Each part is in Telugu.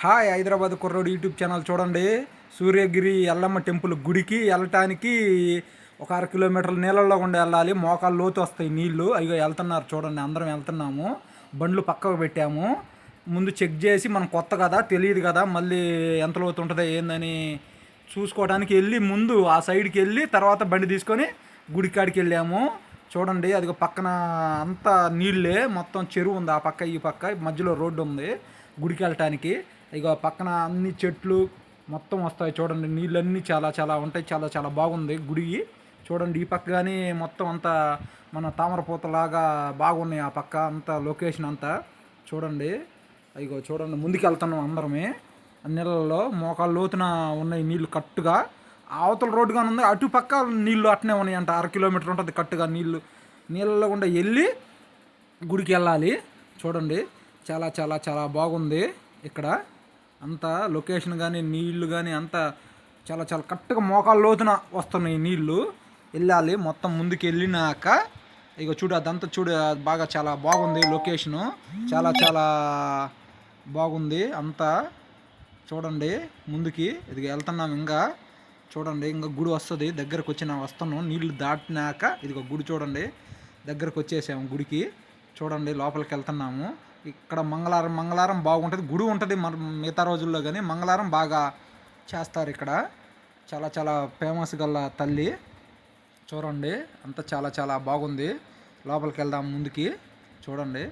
హాయ్ హైదరాబాద్ కుర్రోడు యూట్యూబ్ ఛానల్ చూడండి. సూర్యగిరి ఎల్లమ్మ టెంపుల్ గుడికి వెళ్ళటానికి ఒక 1/2 కిలోమీటర్ల నీళ్ళల్లో గుండా వెళ్ళాలి. మోకాలు లోతు వస్తాయి నీళ్ళు. అయ్యో వెళ్తున్నారు చూడండి, అందరం వెళ్తున్నాము. బండ్లు పక్కకు పెట్టాము. ముందు చెక్ చేసి, మనం కొత్త కదా, తెలియదు కదా, మళ్ళీ ఎంత లోతు ఉంటుందో ఏందని చూసుకోవడానికి వెళ్ళి ముందు ఆ సైడ్కి వెళ్ళి తర్వాత బండి తీసుకొని గుడికాడికి వెళ్ళాము. చూడండి, అది పక్కన అంతా నీళ్ళే, మొత్తం చెరువు ఉంది. ఆ పక్క ఈ పక్క మధ్యలో రోడ్డు ఉంది గుడికి వెళ్ళటానికి. ఇక పక్కన అన్ని చెట్లు మొత్తం వస్తాయి చూడండి. నీళ్ళన్నీ చాలా చాలా ఉంటాయి. చాలా చాలా బాగుంది గుడి. చూడండి, ఈ పక్క కానీ మొత్తం అంతా మన తామరపూతలాగా బాగున్నాయి. ఆ పక్క అంతా లొకేషన్ అంతా చూడండి. ఇగో చూడండి, ముందుకు వెళ్తున్నాం అందరమే. నీళ్ళలో మోకాళ్ళ లోతున ఉన్నాయి నీళ్ళు కట్టుగా. అవతల రోడ్డుగానే ఉంది, అటు పక్క నీళ్ళు అట్నే ఉన్నాయి అంట. 1/2 కిలోమీటర్ ఉంటుంది కట్టుగా నీళ్ళలో గుండా వెళ్ళి గుడికి వెళ్ళాలి. చూడండి, చాలా చాలా చాలా బాగుంది ఇక్కడ అంతా లొకేషన్ కానీ నీళ్లు కానీ అంతా చాలా చాలా కరెక్ట్గా మోకాళ్ళ లోతున వస్తున్నాయి నీళ్ళు. వెళ్ళాలి మొత్తం ముందుకు వెళ్ళినాక. ఇక చూడు, అదంతా చూడు, బాగా చాలా బాగుంది లొకేషను. చాలా చాలా బాగుంది అంతా. చూడండి ముందుకి ఇది వెళ్తున్నాం. ఇంకా చూడండి, ఇంకా గుడి వస్తుంది. దగ్గరకు వస్తున్నాం నీళ్ళు దాటినాక. ఇదిగో గుడి చూడండి, దగ్గరకు వచ్చేసాము గుడికి. చూడండి, లోపలికి వెళ్తున్నాము. ఇక్కడ మంగళవారం బాగుంటుంది. గుడి ఉంటుంది మిగతా రోజుల్లో, కానీ మంగళవారం బాగా చేస్తారు ఇక్కడ. చాలా చాలా ఫేమస్ గల తల్లి. చూడండి అంతా చాలా చాలా బాగుంది. లోపలికి వెళ్దాం ముందుకి. చూడండి,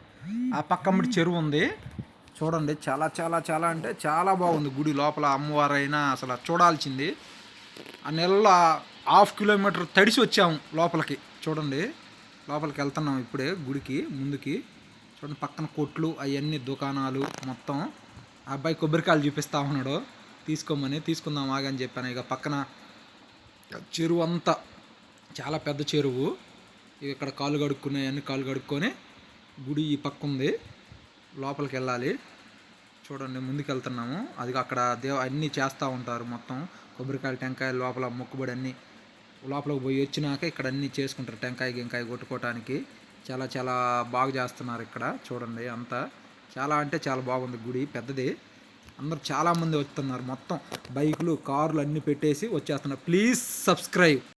ఆ పక్కమ్మటి చెరువు ఉంది. చూడండి, చాలా చాలా చాలా అంటే చాలా బాగుంది గుడి లోపల. అమ్మవారైనా అసలు చూడాల్సింది. ఆ నెలలో 1/2 కిలోమీటర్ తడిసి వచ్చాము లోపలికి. చూడండి, లోపలికి వెళ్తున్నాం ఇప్పుడే గుడికి ముందుకి. చూడండి, పక్కన కొట్లు అవన్నీ దుకాణాలు మొత్తం. ఆ అబ్బాయి కొబ్బరికాయలు చూపిస్తా ఉన్నాడు, తీసుకోమని. తీసుకుందాం ఆగని చెప్పాను. ఇక పక్కన చెరువు అంతా చాలా పెద్ద చెరువు. ఇక్కడ కాళ్ళు కడుక్కొని గుడి ఈ పక్క ఉంది. లోపలికి వెళ్ళాలి. చూడండి, ముందుకు వెళ్తున్నాము. అది అక్కడ అన్నీ చేస్తూ ఉంటారు మొత్తం. కొబ్బరికాయలు, టెంకాయలు, లోపల మొక్కుబడి అన్నీ లోపలికి పోయి వచ్చినాక ఇక్కడ అన్నీ చేసుకుంటారు. టెంకాయ కొట్టుకోవటానికి చాలా చాలా బాగా చేస్తున్నారు ఇక్కడ. చూడండి అంతా చాలా అంటే చాలా బాగుంది గుడి. పెద్దది. అందరూ చాలామంది వస్తున్నారు. మొత్తం బైకులు, కార్లు అన్నీ పెట్టేసి వచ్చేస్తున్నారు. Please subscribe.